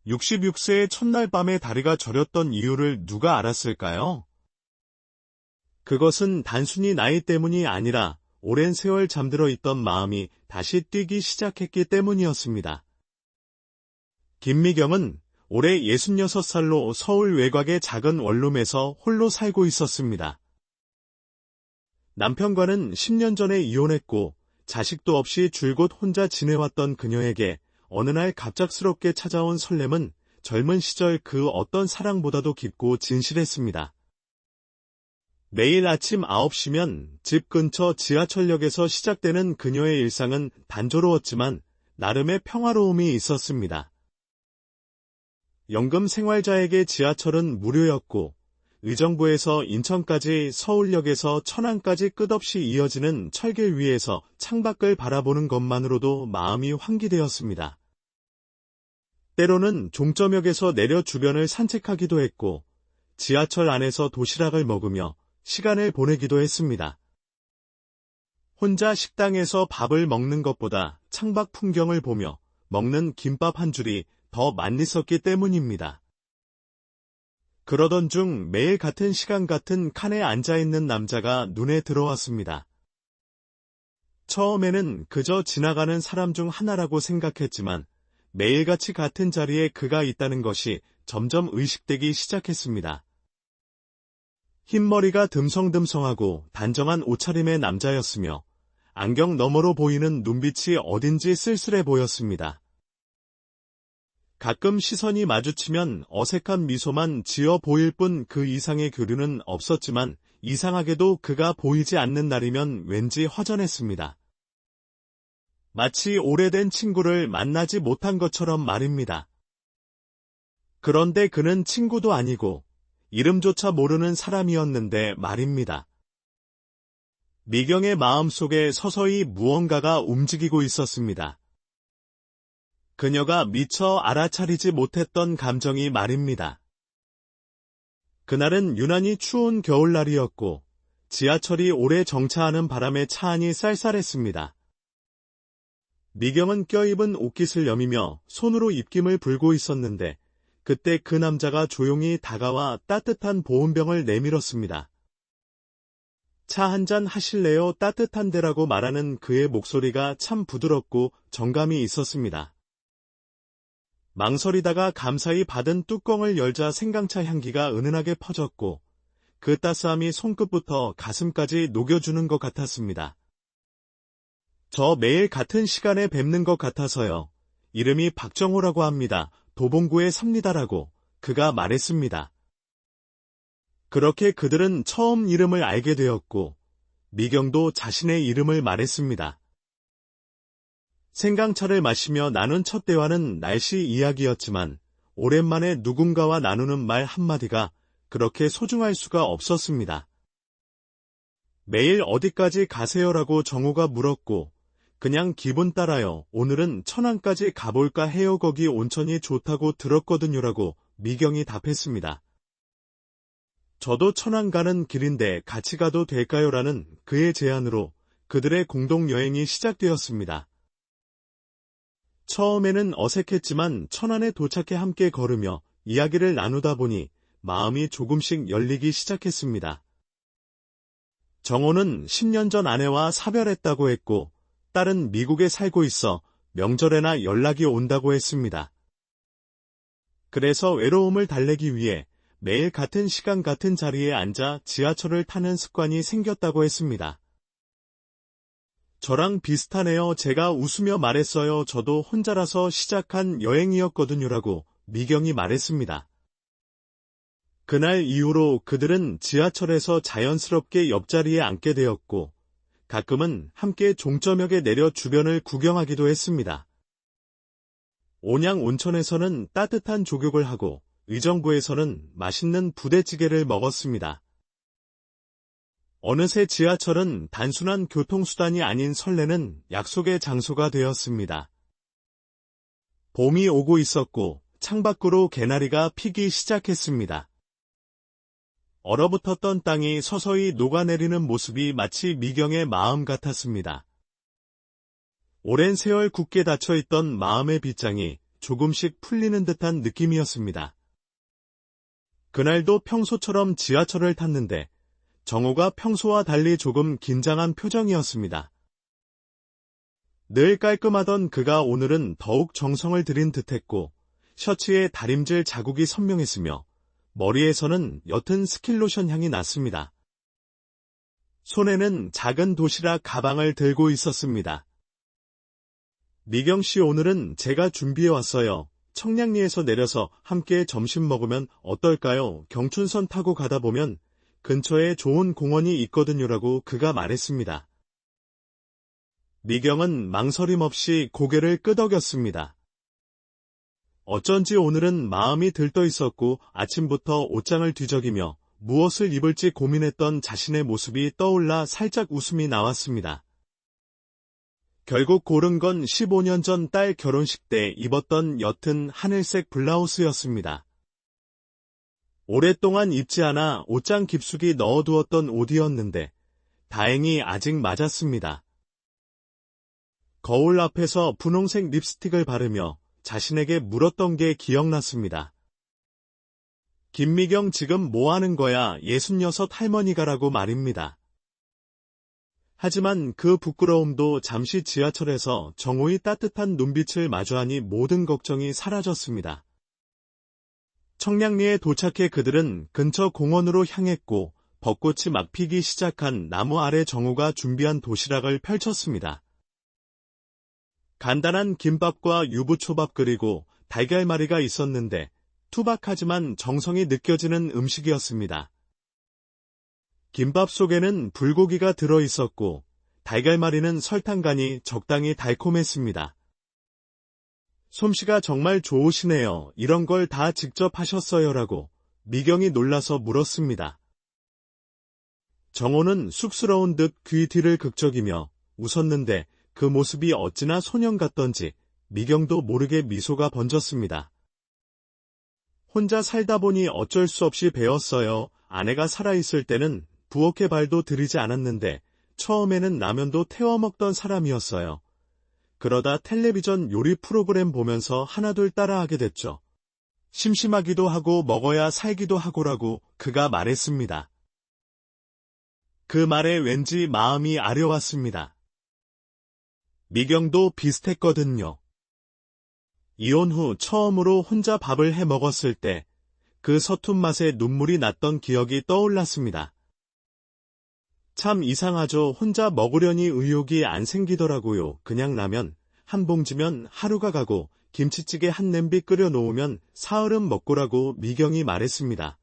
66세의 첫날 밤에 다리가 저렸던 이유를 누가 알았을까요? 그것은 단순히 나이 때문이 아니라 오랜 세월 잠들어 있던 마음이 다시 뛰기 시작했기 때문이었습니다. 김미경은 올해 66살로 서울 외곽의 작은 원룸에서 홀로 살고 있었습니다. 남편과는 10년 전에 이혼했고 자식도 없이 줄곧 혼자 지내왔던 그녀에게 어느 날 갑작스럽게 찾아온 설렘은 젊은 시절 그 어떤 사랑보다도 깊고 진실했습니다. 매일 아침 9시면 집 근처 지하철역에서 시작되는 그녀의 일상은 단조로웠지만 나름의 평화로움이 있었습니다. 연금 생활자에게 지하철은 무료였고 의정부에서 인천까지 서울역에서 천안까지 끝없이 이어지는 철길 위에서 창밖을 바라보는 것만으로도 마음이 환기되었습니다. 때로는 종점역에서 내려 주변을 산책하기도 했고 지하철 안에서 도시락을 먹으며 시간을 보내기도 했습니다. 혼자 식당에서 밥을 먹는 것보다 창밖 풍경을 보며 먹는 김밥 한 줄이 더 맛있었기 때문입니다. 그러던 중 매일 같은 시간 같은 칸에 앉아있는 남자가 눈에 들어왔습니다. 처음에는 그저 지나가는 사람 중 하나라고 생각했지만 매일같이 같은 자리에 그가 있다는 것이 점점 의식되기 시작했습니다. 흰머리가 듬성듬성하고 단정한 옷차림의 남자였으며 안경 너머로 보이는 눈빛이 어딘지 쓸쓸해 보였습니다. 가끔 시선이 마주치면 어색한 미소만 지어 보일 뿐 그 이상의 교류는 없었지만 이상하게도 그가 보이지 않는 날이면 왠지 허전했습니다. 마치 오래된 친구를 만나지 못한 것처럼 말입니다. 그런데 그는 친구도 아니고 이름조차 모르는 사람이었는데 말입니다. 미경의 마음속에 서서히 무언가가 움직이고 있었습니다. 그녀가 미처 알아차리지 못했던 감정이 말입니다. 그날은 유난히 추운 겨울날이었고 지하철이 오래 정차하는 바람에 차 안이 쌀쌀했습니다. 미경은 껴입은 옷깃을 여미며 손으로 입김을 불고 있었는데 그때 그 남자가 조용히 다가와 따뜻한 보온병을 내밀었습니다. 차 한잔 하실래요? 따뜻한데라고 말하는 그의 목소리가 참 부드럽고 정감이 있었습니다. 망설이다가 감사히 받은 뚜껑을 열자 생강차 향기가 은은하게 퍼졌고 그 따스함이 손끝부터 가슴까지 녹여주는 것 같았습니다. 저 매일 같은 시간에 뵙는 것 같아서요. 이름이 박정호라고 합니다. 도봉구에 삽니다라고 그가 말했습니다. 그렇게 그들은 처음 이름을 알게 되었고 미경도 자신의 이름을 말했습니다. 생강차를 마시며 나눈 첫 대화는 날씨 이야기였지만 오랜만에 누군가와 나누는 말 한마디가 그렇게 소중할 수가 없었습니다. 매일 어디까지 가세요라고 정호가 물었고 그냥 기분 따라요. 오늘은 천안까지 가볼까 해요. 거기 온천이 좋다고 들었거든요라고 미경이 답했습니다. 저도 천안 가는 길인데 같이 가도 될까요라는 그의 제안으로 그들의 공동여행이 시작되었습니다. 처음에는 어색했지만 천안에 도착해 함께 걸으며 이야기를 나누다 보니 마음이 조금씩 열리기 시작했습니다. 정호는 10년 전 아내와 사별했다고 했고 딸은 미국에 살고 있어 명절에나 연락이 온다고 했습니다. 그래서 외로움을 달래기 위해 매일 같은 시간 같은 자리에 앉아 지하철을 타는 습관이 생겼다고 했습니다. 저랑 비슷하네요. 제가 웃으며 말했어요. 저도 혼자라서 시작한 여행이었거든요라고 미경이 말했습니다. 그날 이후로 그들은 지하철에서 자연스럽게 옆자리에 앉게 되었고 가끔은 함께 종점역에 내려 주변을 구경하기도 했습니다. 온양 온천에서는 따뜻한 족욕을 하고 의정부에서는 맛있는 부대찌개를 먹었습니다. 어느새 지하철은 단순한 교통수단이 아닌 설레는 약속의 장소가 되었습니다. 봄이 오고 있었고 창밖으로 개나리가 피기 시작했습니다. 얼어붙었던 땅이 서서히 녹아내리는 모습이 마치 미경의 마음 같았습니다. 오랜 세월 굳게 닫혀있던 마음의 빗장이 조금씩 풀리는 듯한 느낌이었습니다. 그날도 평소처럼 지하철을 탔는데 정호가 평소와 달리 조금 긴장한 표정이었습니다. 늘 깔끔하던 그가 오늘은 더욱 정성을 들인 듯했고 셔츠에 다림질 자국이 선명했으며 머리에서는 옅은 스킨로션 향이 났습니다. 손에는 작은 도시락 가방을 들고 있었습니다. 미경씨, 오늘은 제가 준비해왔어요. 청량리에서 내려서 함께 점심 먹으면 어떨까요? 경춘선 타고 가다 보면 근처에 좋은 공원이 있거든요라고 그가 말했습니다. 미경은 망설임 없이 고개를 끄덕였습니다. 어쩐지 오늘은 마음이 들떠 있었고 아침부터 옷장을 뒤적이며 무엇을 입을지 고민했던 자신의 모습이 떠올라 살짝 웃음이 나왔습니다. 결국 고른 건 15년 전 딸 결혼식 때 입었던 옅은 하늘색 블라우스였습니다. 오랫동안 입지 않아 옷장 깊숙이 넣어두었던 옷이었는데 다행히 아직 맞았습니다. 거울 앞에서 분홍색 립스틱을 바르며 자신에게 물었던 게 기억났습니다. 김미경, 지금 뭐 하는 거야? 66 할머니가라고 말입니다. 하지만 그 부끄러움도 잠시 지하철에서 정호의 따뜻한 눈빛을 마주하니 모든 걱정이 사라졌습니다. 청량리에 도착해 그들은 근처 공원으로 향했고 벚꽃이 막 피기 시작한 나무 아래 정호가 준비한 도시락을 펼쳤습니다. 간단한 김밥과 유부초밥 그리고 달걀말이가 있었는데 투박하지만 정성이 느껴지는 음식이었습니다. 김밥 속에는 불고기가 들어있었고 달걀말이는 설탕간이 적당히 달콤했습니다. 솜씨가 정말 좋으시네요. 이런 걸 다 직접 하셨어요라고 미경이 놀라서 물었습니다. 정호는 쑥스러운 듯 귀 뒤를 극적이며 웃었는데 그 모습이 어찌나 소년 같던지 미경도 모르게 미소가 번졌습니다. 혼자 살다 보니 어쩔 수 없이 배웠어요. 아내가 살아있을 때는 부엌에 발도 들이지 않았는데 처음에는 라면도 태워 먹던 사람이었어요. 그러다 텔레비전 요리 프로그램 보면서 하나둘 따라하게 됐죠. 심심하기도 하고 먹어야 살기도 하고라고 그가 말했습니다. 그 말에 왠지 마음이 아려왔습니다. 미경도 비슷했거든요. 이혼 후 처음으로 혼자 밥을 해 먹었을 때 그 서툰 맛에 눈물이 났던 기억이 떠올랐습니다. 참 이상하죠. 혼자 먹으려니 의욕이 안 생기더라고요. 그냥 라면 한 봉지면 하루가 가고 김치찌개 한 냄비 끓여 놓으면 사흘은 먹고라고 미경이 말했습니다.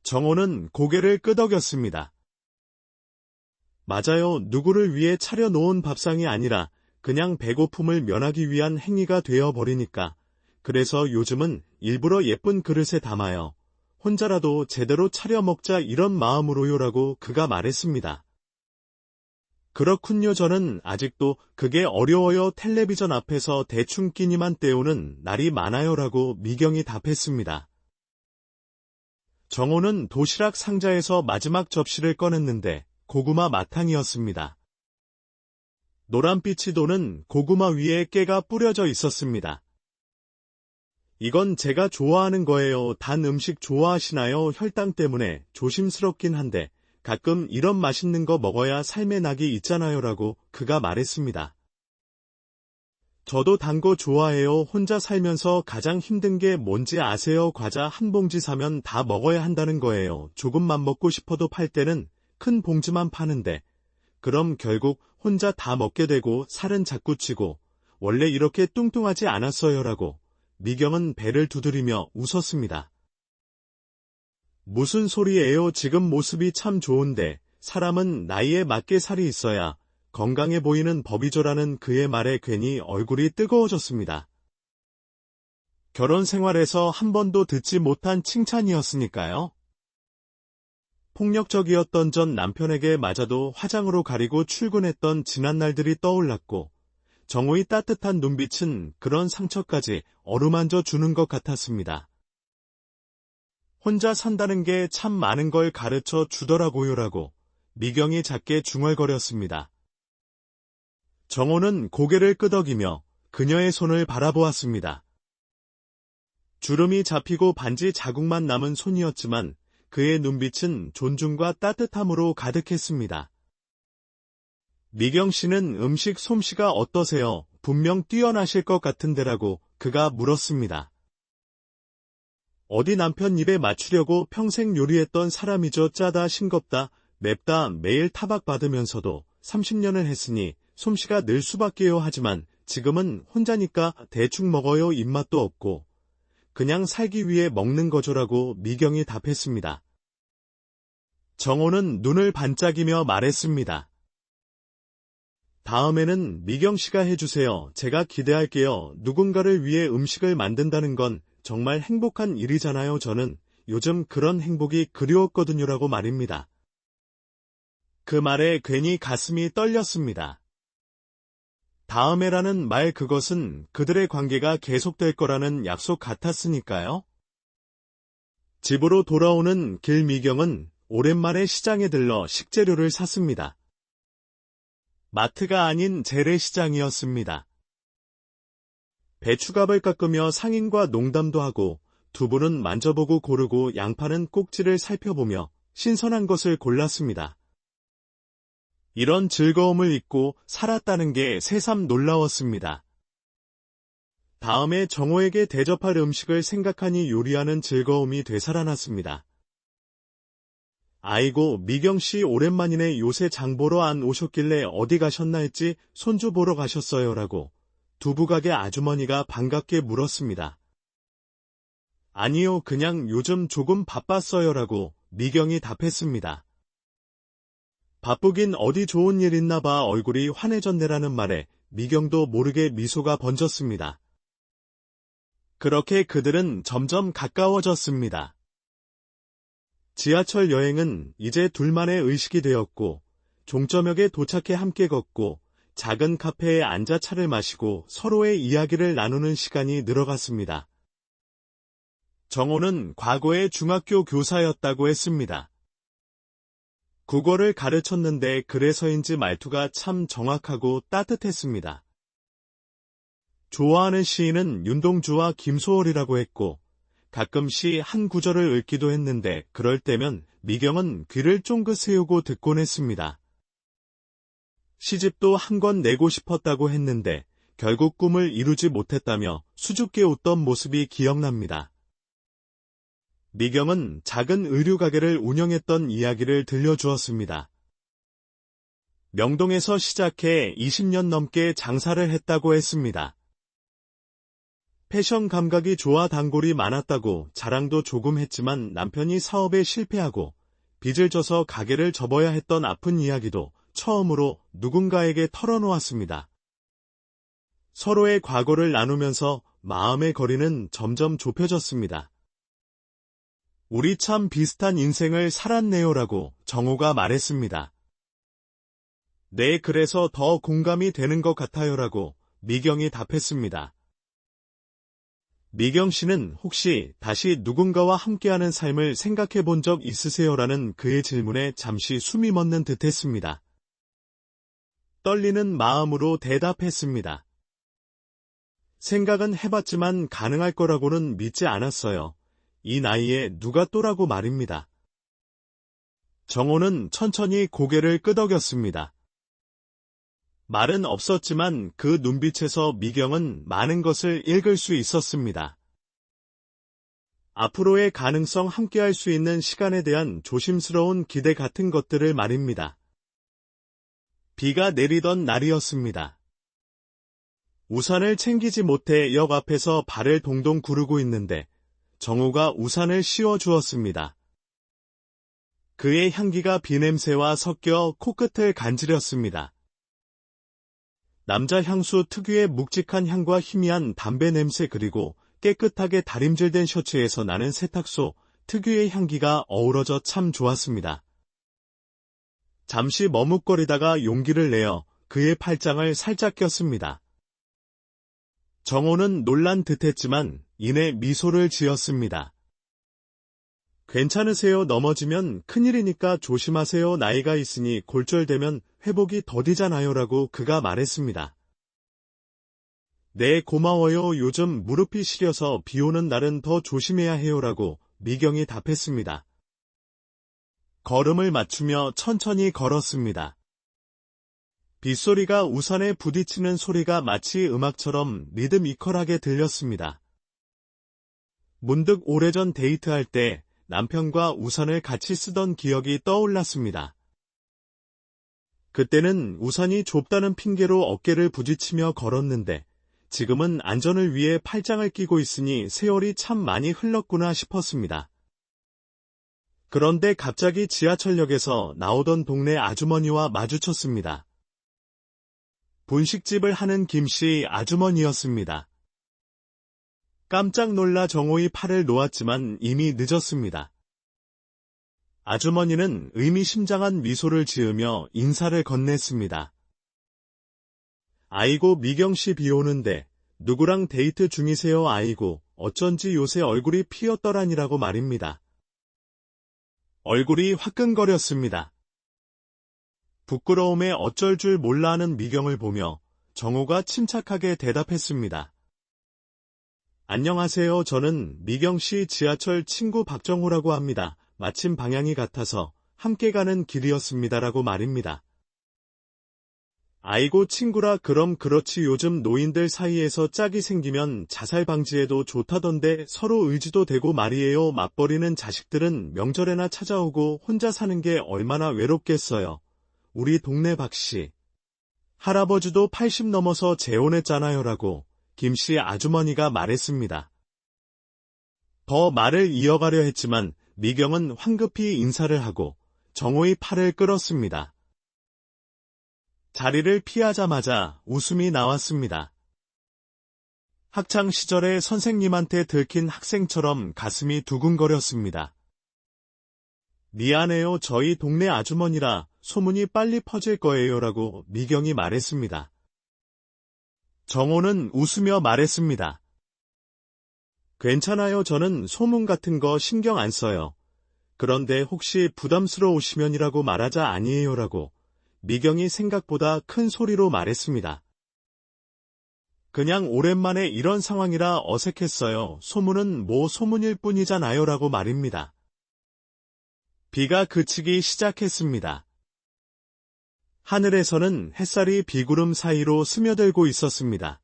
정호는 고개를 끄덕였습니다. 맞아요. 누구를 위해 차려놓은 밥상이 아니라 그냥 배고픔을 면하기 위한 행위가 되어버리니까. 그래서 요즘은 일부러 예쁜 그릇에 담아요. 혼자라도 제대로 차려 먹자 이런 마음으로요라고 그가 말했습니다. 그렇군요. 저는 아직도 그게 어려워요. 텔레비전 앞에서 대충 끼니만 때우는 날이 많아요라고 미경이 답했습니다. 정호는 도시락 상자에서 마지막 접시를 꺼냈는데 고구마 마탕이었습니다. 노란빛이 도는 고구마 위에 깨가 뿌려져 있었습니다. 이건 제가 좋아하는 거예요. 단 음식 좋아하시나요? 혈당 때문에 조심스럽긴 한데 가끔 이런 맛있는 거 먹어야 삶의 낙이 있잖아요라고 그가 말했습니다. 저도 단 거 좋아해요. 혼자 살면서 가장 힘든 게 뭔지 아세요? 과자 한 봉지 사면 다 먹어야 한다는 거예요. 조금만 먹고 싶어도 팔 때는 큰 봉지만 파는데 그럼 결국 혼자 다 먹게 되고 살은 자꾸 찌고 원래 이렇게 뚱뚱하지 않았어요라고 미경은 배를 두드리며 웃었습니다. 무슨 소리예요? 지금 모습이 참 좋은데 사람은 나이에 맞게 살이 있어야 건강해 보이는 법이죠라는 그의 말에 괜히 얼굴이 뜨거워졌습니다. 결혼 생활에서 한 번도 듣지 못한 칭찬이었으니까요. 폭력적이었던 전 남편에게 맞아도 화장으로 가리고 출근했던 지난날들이 떠올랐고 정호의 따뜻한 눈빛은 그런 상처까지 어루만져 주는 것 같았습니다. 혼자 산다는 게 참 많은 걸 가르쳐 주더라고요라고 미경이 작게 중얼거렸습니다. 정호는 고개를 끄덕이며 그녀의 손을 바라보았습니다. 주름이 잡히고 반지 자국만 남은 손이었지만 그의 눈빛은 존중과 따뜻함으로 가득했습니다. 미경 씨는 음식 솜씨가 어떠세요? 분명 뛰어나실 것 같은데라고 그가 물었습니다. 어디 남편 입에 맞추려고 평생 요리했던 사람이죠. 짜다 싱겁다 맵다 매일 타박받으면서도 30년을 했으니 솜씨가 늘 수밖에요. 하지만 지금은 혼자니까 대충 먹어요. 입맛도 없고 그냥 살기 위해 먹는 거죠라고 미경이 답했습니다. 정호는 눈을 반짝이며 말했습니다. 다음에는 미경 씨가 해주세요. 제가 기대할게요. 누군가를 위해 음식을 만든다는 건 정말 행복한 일이잖아요. 저는 요즘 그런 행복이 그리웠거든요라고 말입니다. 그 말에 괜히 가슴이 떨렸습니다. 다음에라는 말 그것은 그들의 관계가 계속될 거라는 약속 같았으니까요. 집으로 돌아오는 길 미경은 오랜만에 시장에 들러 식재료를 샀습니다. 마트가 아닌 재래시장이었습니다. 배추갑을 깎으며 상인과 농담도 하고 두부는 만져보고 고르고 양파는 꼭지를 살펴보며 신선한 것을 골랐습니다. 이런 즐거움을 잊고 살았다는 게 새삼 놀라웠습니다. 다음에 정호에게 대접할 음식을 생각하니 요리하는 즐거움이 되살아났습니다. 아이고 미경씨 오랜만이네. 요새 장 보러 안 오셨길래 어디 가셨나 했지. 손주 보러 가셨어요 라고 두부가게 아주머니가 반갑게 물었습니다. 아니요 그냥 요즘 조금 바빴어요 라고 미경이 답했습니다. 바쁘긴 어디 좋은 일 있나 봐. 얼굴이 환해졌네라는 말에 미경도 모르게 미소가 번졌습니다. 그렇게 그들은 점점 가까워졌습니다. 지하철 여행은 이제 둘만의 의식이 되었고 종점역에 도착해 함께 걷고 작은 카페에 앉아 차를 마시고 서로의 이야기를 나누는 시간이 늘어갔습니다. 정호는 과거에 중학교 교사였다고 했습니다. 국어를 가르쳤는데 그래서인지 말투가 참 정확하고 따뜻했습니다. 좋아하는 시인은 윤동주와 김소월이라고 했고 가끔 시 한 구절을 읽기도 했는데 그럴 때면 미경은 귀를 쫑긋 세우고 듣곤 했습니다. 시집도 한 권 내고 싶었다고 했는데 결국 꿈을 이루지 못했다며 수줍게 웃던 모습이 기억납니다. 미경은 작은 의류가게를 운영했던 이야기를 들려주었습니다. 명동에서 시작해 20년 넘게 장사를 했다고 했습니다. 패션 감각이 좋아 단골이 많았다고 자랑도 조금 했지만 남편이 사업에 실패하고 빚을 져서 가게를 접어야 했던 아픈 이야기도 처음으로 누군가에게 털어놓았습니다. 서로의 과거를 나누면서 마음의 거리는 점점 좁혀졌습니다. 우리 참 비슷한 인생을 살았네요라고 정호가 말했습니다. 네, 그래서 더 공감이 되는 것 같아요라고 미경이 답했습니다. 미경 씨는 혹시 다시 누군가와 함께하는 삶을 생각해 본 적 있으세요라는 그의 질문에 잠시 숨이 멎는 듯했습니다. 떨리는 마음으로 대답했습니다. 생각은 해봤지만 가능할 거라고는 믿지 않았어요. 이 나이에 누가 또라고 말입니다. 정호는 천천히 고개를 끄덕였습니다. 말은 없었지만 그 눈빛에서 미경은 많은 것을 읽을 수 있었습니다. 앞으로의 가능성 함께할 수 있는 시간에 대한 조심스러운 기대 같은 것들을 말입니다. 비가 내리던 날이었습니다. 우산을 챙기지 못해 역 앞에서 발을 동동 구르고 있는데 정호가 우산을 씌워주었습니다. 그의 향기가 비냄새와 섞여 코끝을 간지렸습니다. 남자 향수 특유의 묵직한 향과 희미한 담배 냄새 그리고 깨끗하게 다림질된 셔츠에서 나는 세탁소 특유의 향기가 어우러져 참 좋았습니다. 잠시 머뭇거리다가 용기를 내어 그의 팔짱을 살짝 꼈습니다. 정호는 놀란 듯했지만 이내 미소를 지었습니다. 괜찮으세요? 넘어지면 큰일이니까 조심하세요. 나이가 있으니 골절되면 회복이 더디잖아요 라고 그가 말했습니다. 네, 고마워요. 요즘 무릎이 시려서 비 오는 날은 더 조심해야 해요라고 미경이 답했습니다. 걸음을 맞추며 천천히 걸었습니다. 빗소리가 우산에 부딪히는 소리가 마치 음악처럼 리드미컬하게 들렸습니다. 문득 오래전 데이트할 때 남편과 우산을 같이 쓰던 기억이 떠올랐습니다. 그때는 우산이 좁다는 핑계로 어깨를 부딪히며 걸었는데 지금은 안전을 위해 팔짱을 끼고 있으니 세월이 참 많이 흘렀구나 싶었습니다. 그런데 갑자기 지하철역에서 나오던 동네 아주머니와 마주쳤습니다. 분식집을 하는 김씨 아주머니였습니다. 깜짝 놀라 정호의 팔을 놓았지만 이미 늦었습니다. 아주머니는 의미심장한 미소를 지으며 인사를 건넸습니다. 아이고 미경씨 비 오는데 누구랑 데이트 중이세요? 아이고 어쩐지 요새 얼굴이 피었더라니라고 말입니다. 얼굴이 화끈거렸습니다. 부끄러움에 어쩔 줄 몰라 하는 미경을 보며 정호가 침착하게 대답했습니다. 안녕하세요. 저는 미경씨 지하철 친구 박정호라고 합니다. 마침 방향이 같아서 함께 가는 길이었습니다라고 말입니다. 아이고 친구라 그럼 그렇지 요즘 노인들 사이에서 짝이 생기면 자살 방지에도 좋다던데 서로 의지도 되고 말이에요. 맞벌이는 자식들은 명절에나 찾아오고 혼자 사는 게 얼마나 외롭겠어요. 우리 동네 박씨. 할아버지도 80 넘어서 재혼했잖아요 라고 김씨 아주머니가 말했습니다. 더 말을 이어가려 했지만 미경은 황급히 인사를 하고 정호의 팔을 끌었습니다. 자리를 피하자마자 웃음이 나왔습니다. 학창시절에 선생님한테 들킨 학생처럼 가슴이 두근거렸습니다. 미안해요. 저희 동네 아주머니라 소문이 빨리 퍼질 거예요라고 미경이 말했습니다. 정호는 웃으며 말했습니다. 괜찮아요. 저는 소문 같은 거 신경 안 써요. 그런데 혹시 부담스러우시면이라고 말하자 아니에요라고 미경이 생각보다 큰 소리로 말했습니다. 그냥 오랜만에 이런 상황이라 어색했어요. 소문은 뭐 소문일 뿐이잖아요 라고 말입니다. 비가 그치기 시작했습니다. 하늘에서는 햇살이 비구름 사이로 스며들고 있었습니다.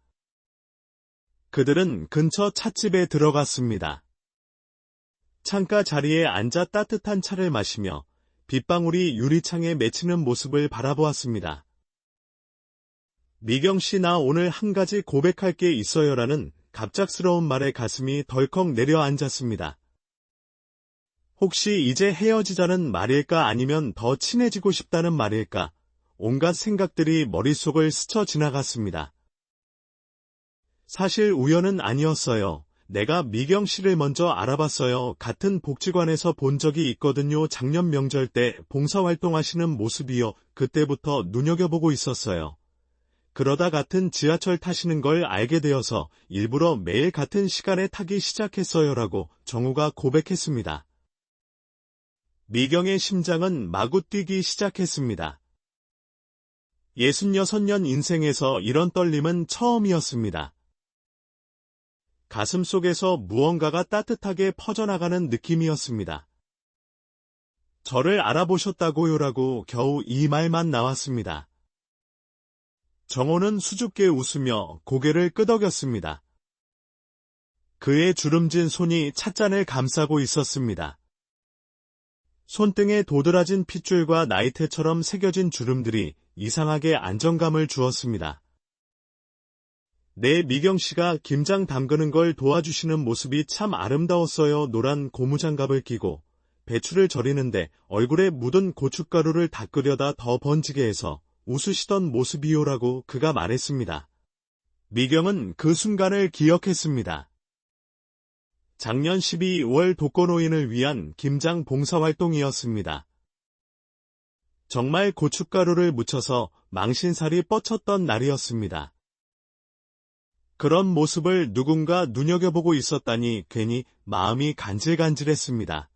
그들은 근처 찻집에 들어갔습니다. 창가 자리에 앉아 따뜻한 차를 마시며 빗방울이 유리창에 맺히는 모습을 바라보았습니다. 미경씨 나 오늘 한 가지 고백할 게 있어요라는 갑작스러운 말에 가슴이 덜컥 내려앉았습니다. 혹시 이제 헤어지자는 말일까 아니면 더 친해지고 싶다는 말일까? 온갖 생각들이 머릿속을 스쳐 지나갔습니다. 사실 우연은 아니었어요. 내가 미경 씨를 먼저 알아봤어요. 같은 복지관에서 본 적이 있거든요. 작년 명절 때 봉사활동하시는 모습이요. 그때부터 눈여겨보고 있었어요. 그러다 같은 지하철 타시는 걸 알게 되어서 일부러 매일 같은 시간에 타기 시작했어요라고 정우가 고백했습니다. 미경의 심장은 마구 뛰기 시작했습니다. 66년 인생에서 이런 떨림은 처음이었습니다. 가슴 속에서 무언가가 따뜻하게 퍼져나가는 느낌이었습니다. 저를 알아보셨다고요라고 겨우 이 말만 나왔습니다. 정호는 수줍게 웃으며 고개를 끄덕였습니다. 그의 주름진 손이 찻잔을 감싸고 있었습니다. 손등에 도드라진 핏줄과 나이테처럼 새겨진 주름들이 이상하게 안정감을 주었습니다. 네, 미경씨가 김장 담그는 걸 도와주시는 모습이 참 아름다웠어요. 노란 고무장갑을 끼고 배추를 절이는데 얼굴에 묻은 고춧가루를 닦으려다 더 번지게 해서 웃으시던 모습이요라고 그가 말했습니다. 미경은 그 순간을 기억했습니다. 작년 12월 독거노인을 위한 김장 봉사활동이었습니다. 정말 고춧가루를 묻혀서 망신살이 뻗쳤던 날이었습니다. 그런 모습을 누군가 눈여겨보고 있었다니 괜히 마음이 간질간질했습니다.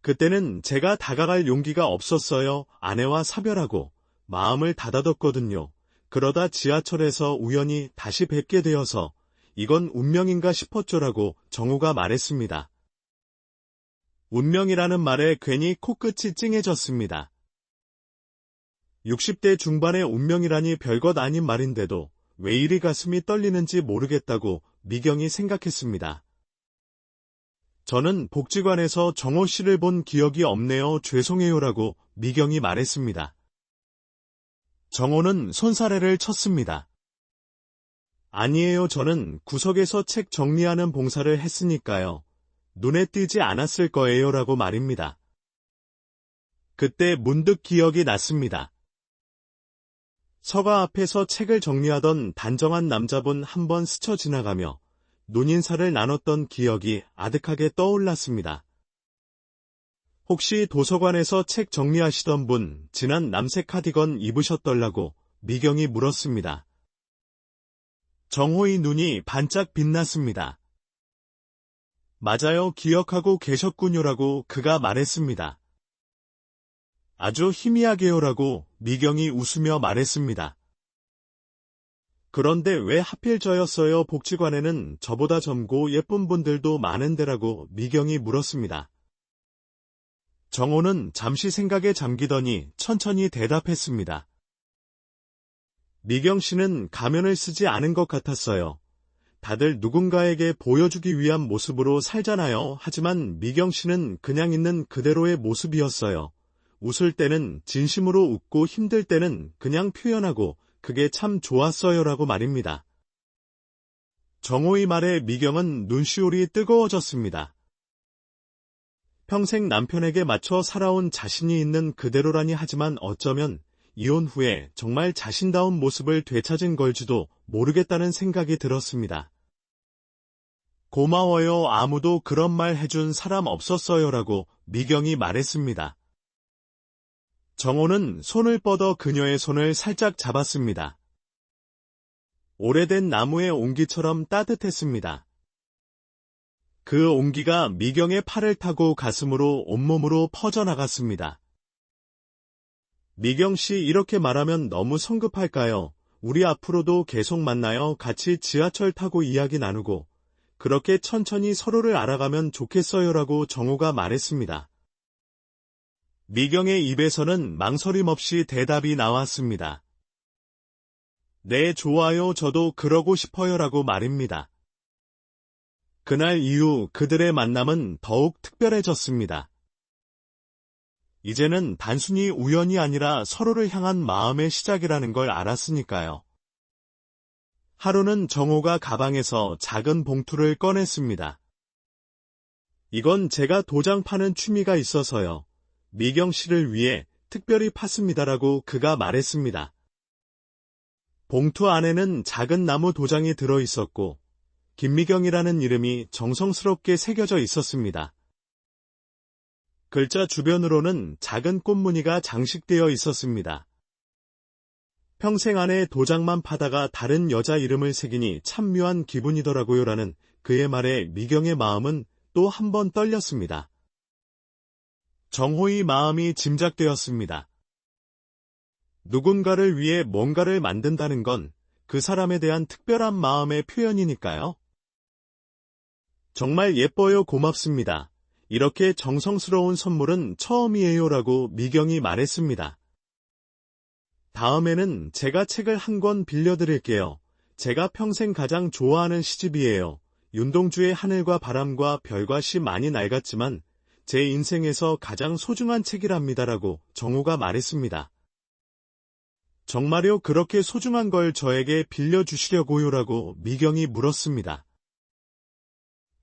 그때는 제가 다가갈 용기가 없었어요. 아내와 사별하고 마음을 닫아뒀거든요. 그러다 지하철에서 우연히 다시 뵙게 되어서 이건 운명인가 싶었죠라고 정우가 말했습니다. 운명이라는 말에 괜히 코끝이 찡해졌습니다. 60대 중반의 운명이라니 별것 아닌 말인데도 왜 이리 가슴이 떨리는지 모르겠다고 미경이 생각했습니다. 저는 복지관에서 정호 씨를 본 기억이 없네요. 죄송해요라고 미경이 말했습니다. 정호는 손사래를 쳤습니다. 아니에요. 저는 구석에서 책 정리하는 봉사를 했으니까요. 눈에 띄지 않았을 거예요. 라고 말입니다. 그때 문득 기억이 났습니다. 서가 앞에서 책을 정리하던 단정한 남자분 한 번 스쳐 지나가며 눈인사를 나눴던 기억이 아득하게 떠올랐습니다. 혹시 도서관에서 책 정리하시던 분 진한 남색 카디건 입으셨덜라고 미경이 물었습니다. 정호의 눈이 반짝 빛났습니다. 맞아요. 기억하고 계셨군요라고 그가 말했습니다. 아주 희미하게요라고 미경이 웃으며 말했습니다. 그런데 왜 하필 저였어요? 복지관에는 저보다 젊고 예쁜 분들도 많은데라고 미경이 물었습니다. 정호는 잠시 생각에 잠기더니 천천히 대답했습니다. 미경 씨는 가면을 쓰지 않은 것 같았어요. 다들 누군가에게 보여주기 위한 모습으로 살잖아요. 하지만 미경 씨는 그냥 있는 그대로의 모습이었어요. 웃을 때는 진심으로 웃고 힘들 때는 그냥 표현하고 그게 참 좋았어요라고 말입니다. 정호의 말에 미경은 눈시울이 뜨거워졌습니다. 평생 남편에게 맞춰 살아온 자신이 있는 그대로라니 하지만 어쩌면 이혼 후에 정말 자신다운 모습을 되찾은 걸지도 모르겠다는 생각이 들었습니다. 고마워요. 아무도 그런 말 해준 사람 없었어요라고 미경이 말했습니다. 정호는 손을 뻗어 그녀의 손을 살짝 잡았습니다. 오래된 나무의 온기처럼 따뜻했습니다. 그 온기가 미경의 팔을 타고 가슴으로 온몸으로 퍼져나갔습니다. 미경 씨 이렇게 말하면 너무 성급할까요? 우리 앞으로도 계속 만나요. 같이 지하철 타고 이야기 나누고 그렇게 천천히 서로를 알아가면 좋겠어요라고 정호가 말했습니다. 미경의 입에서는 망설임 없이 대답이 나왔습니다. 네, 좋아요. 저도 그러고 싶어요라고 말입니다. 그날 이후 그들의 만남은 더욱 특별해졌습니다. 이제는 단순히 우연이 아니라 서로를 향한 마음의 시작이라는 걸 알았으니까요. 하루는 정호가 가방에서 작은 봉투를 꺼냈습니다. 이건 제가 도장 파는 취미가 있어서요. 미경 씨를 위해 특별히 팠습니다라고 그가 말했습니다. 봉투 안에는 작은 나무 도장이 들어 있었고 김미경이라는 이름이 정성스럽게 새겨져 있었습니다. 글자 주변으로는 작은 꽃무늬가 장식되어 있었습니다. 평생 안에 도장만 파다가 다른 여자 이름을 새기니 참 묘한 기분이더라고요라는 그의 말에 미경의 마음은 또 한 번 떨렸습니다. 정호의 마음이 짐작되었습니다. 누군가를 위해 뭔가를 만든다는 건 그 사람에 대한 특별한 마음의 표현이니까요. 정말 예뻐요. 고맙습니다. 이렇게 정성스러운 선물은 처음이에요라고 미경이 말했습니다. 다음에는 제가 책을 한 권 빌려드릴게요. 제가 평생 가장 좋아하는 시집이에요. 윤동주의 하늘과 바람과 별과 시 많이 낡았지만 제 인생에서 가장 소중한 책이랍니다라고 정호가 말했습니다. 정말요? 그렇게 소중한 걸 저에게 빌려주시려고요라고 미경이 물었습니다.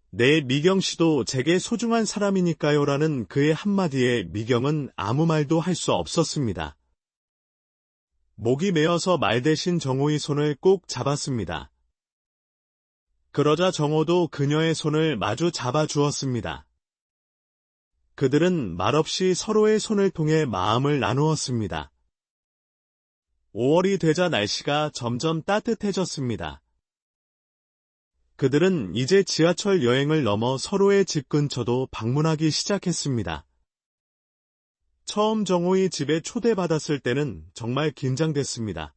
네, 미경 씨도 제게 소중한 사람이니까요라는 그의 한마디에 미경은 아무 말도 할 수 없었습니다. 목이 메어서 말 대신 정호의 손을 꼭 잡았습니다. 그러자 정호도 그녀의 손을 마주 잡아주었습니다. 그들은 말없이 서로의 손을 통해 마음을 나누었습니다. 5월이 되자 날씨가 점점 따뜻해졌습니다. 그들은 이제 지하철 여행을 넘어 서로의 집 근처도 방문하기 시작했습니다. 처음 정호의 집에 초대받았을 때는 정말 긴장됐습니다.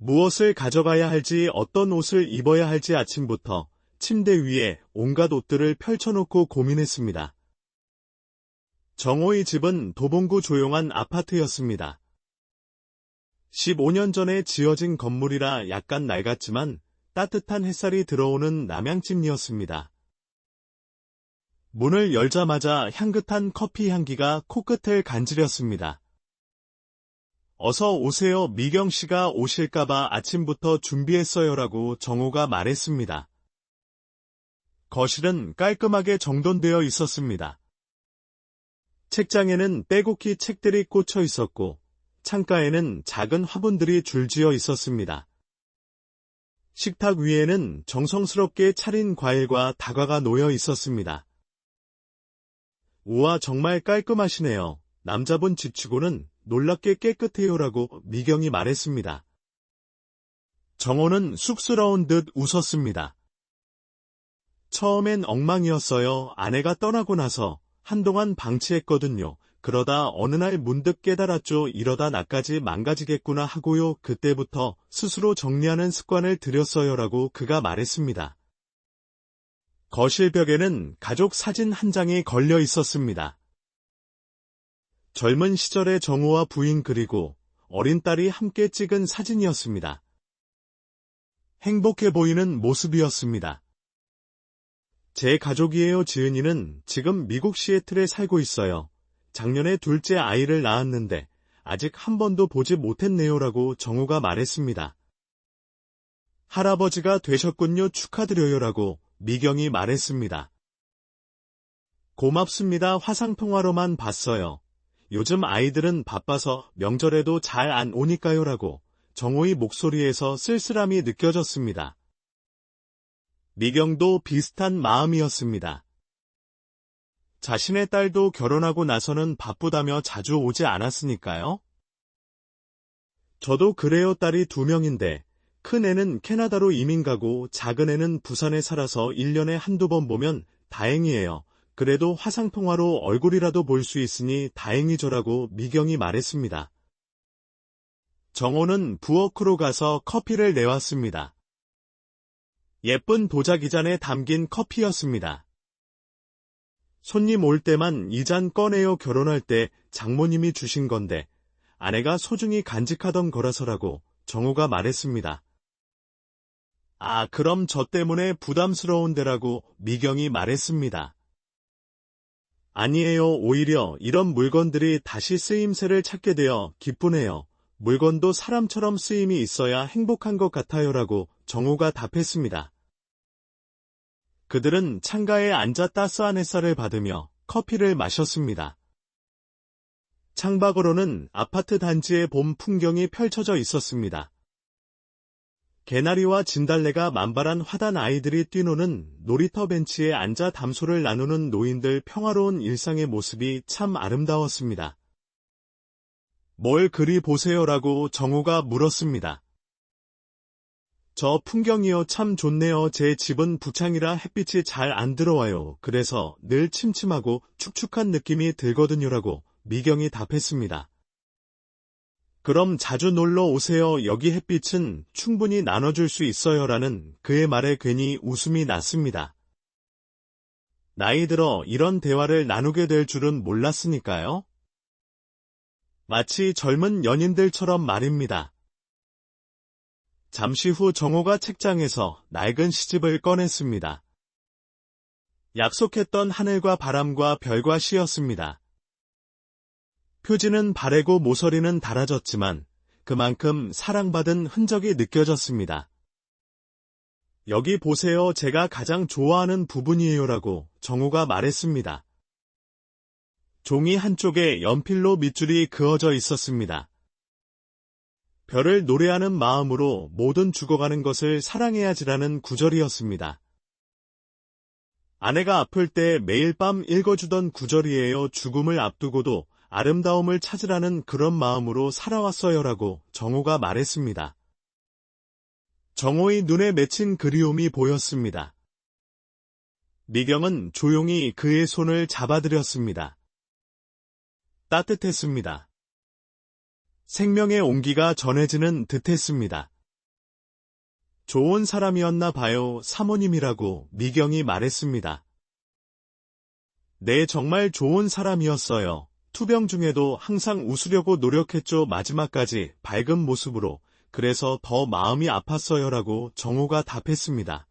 무엇을 가져가야 할지 어떤 옷을 입어야 할지 아침부터 침대 위에 온갖 옷들을 펼쳐놓고 고민했습니다. 정호의 집은 도봉구 조용한 아파트였습니다. 15년 전에 지어진 건물이라 약간 낡았지만 따뜻한 햇살이 들어오는 남양찜이었습니다. 문을 열자마자 향긋한 커피 향기가 코끝을 간지렸습니다. 어서 오세요. 미경 씨가 오실까봐 아침부터 준비했어요라고 정호가 말했습니다. 거실은 깔끔하게 정돈되어 있었습니다. 책장에는 빼곡히 책들이 꽂혀 있었고 창가에는 작은 화분들이 줄지어 있었습니다. 식탁 위에는 정성스럽게 차린 과일과 다과가 놓여 있었습니다. 우와, 정말 깔끔하시네요. 남자분 집치고는 놀랍게 깨끗해요라고 미경이 말했습니다. 정호는 쑥스러운 듯 웃었습니다. 처음엔 엉망이었어요. 아내가 떠나고 나서 한동안 방치했거든요. 그러다 어느 날 문득 깨달았죠. 이러다 나까지 망가지겠구나 하고요. 그때부터 스스로 정리하는 습관을 들였어요라고 그가 말했습니다. 거실 벽에는 가족 사진 한 장이 걸려 있었습니다. 젊은 시절의 정호와 부인 그리고 어린 딸이 함께 찍은 사진이었습니다. 행복해 보이는 모습이었습니다. 제 가족이에요. 지은이는 지금 미국 시애틀에 살고 있어요. 작년에 둘째 아이를 낳았는데 아직 한 번도 보지 못했네요라고 정호가 말했습니다. 할아버지가 되셨군요. 축하드려요라고 미경이 말했습니다. 고맙습니다. 화상통화로만 봤어요. 요즘 아이들은 바빠서 명절에도 잘 안 오니까요라고 정호의 목소리에서 쓸쓸함이 느껴졌습니다. 미경도 비슷한 마음이었습니다. 자신의 딸도 결혼하고 나서는 바쁘다며 자주 오지 않았으니까요. 저도 그래요. 딸이 2명인데 큰 애는 캐나다로 이민 가고 작은 애는 부산에 살아서 1년에 한두 번 보면 다행이에요. 그래도 화상통화로 얼굴이라도 볼 수 있으니 다행이죠라고 미경이 말했습니다. 정호는 부엌으로 가서 커피를 내왔습니다. 예쁜 도자기잔에 담긴 커피였습니다. 손님 올 때만 이 잔 꺼내요. 결혼할 때 장모님이 주신 건데 아내가 소중히 간직하던 거라서라고 정호가 말했습니다. 아, 그럼 저 때문에 부담스러운데라고 미경이 말했습니다. 아니에요. 오히려 이런 물건들이 다시 쓰임새를 찾게 되어 기쁘네요. 물건도 사람처럼 쓰임이 있어야 행복한 것 같아요라고 정호가 답했습니다. 그들은 창가에 앉아 따스한 햇살을 받으며 커피를 마셨습니다. 창밖으로는 아파트 단지의 봄 풍경이 펼쳐져 있었습니다. 개나리와 진달래가 만발한 화단 아이들이 뛰노는 놀이터 벤치에 앉아 담소를 나누는 노인들 평화로운 일상의 모습이 참 아름다웠습니다. 뭘 그리 보세요라고 정호가 물었습니다. 저 풍경이요. 참 좋네요. 제 집은 부창이라 햇빛이 잘 안 들어와요. 그래서 늘 침침하고 축축한 느낌이 들거든요라고 미경이 답했습니다. 그럼 자주 놀러 오세요. 여기 햇빛은 충분히 나눠줄 수 있어요라는 그의 말에 괜히 웃음이 났습니다. 나이 들어 이런 대화를 나누게 될 줄은 몰랐으니까요. 마치 젊은 연인들처럼 말입니다. 잠시 후 정호가 책장에서 낡은 시집을 꺼냈습니다. 약속했던 하늘과 바람과 별과 시였습니다. 표지는 바래고 모서리는 닳아졌지만 그만큼 사랑받은 흔적이 느껴졌습니다. 여기 보세요. 제가 가장 좋아하는 부분이에요라고 정호가 말했습니다. 종이 한쪽에 연필로 밑줄이 그어져 있었습니다. 별을 노래하는 마음으로 모든 죽어가는 것을 사랑해야지라는 구절이었습니다. 아내가 아플 때 매일 밤 읽어주던 구절이에요. 죽음을 앞두고도 아름다움을 찾으라는 그런 마음으로 살아왔어요라고 정호가 말했습니다. 정호의 눈에 맺힌 그리움이 보였습니다. 미경은 조용히 그의 손을 잡아드렸습니다. 따뜻했습니다. 생명의 온기가 전해지는 듯했습니다. 좋은 사람이었나 봐요, 사모님이라고 미경이 말했습니다. 네, 정말 좋은 사람이었어요. 투병 중에도 항상 웃으려고 노력했죠. 마지막까지 밝은 모습으로. 그래서 더 마음이 아팠어요라고 정호가 답했습니다.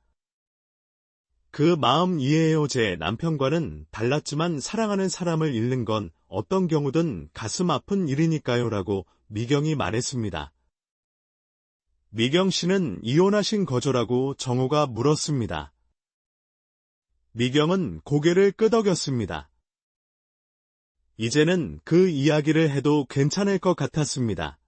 그 마음 이해해요. 제 남편과는 달랐지만 사랑하는 사람을 잃는 건 어떤 경우든 가슴 아픈 일이니까요라고 미경이 말했습니다. 미경 씨는 이혼하신 거죠라고 정호가 물었습니다. 미경은 고개를 끄덕였습니다. 이제는 그 이야기를 해도 괜찮을 것 같았습니다.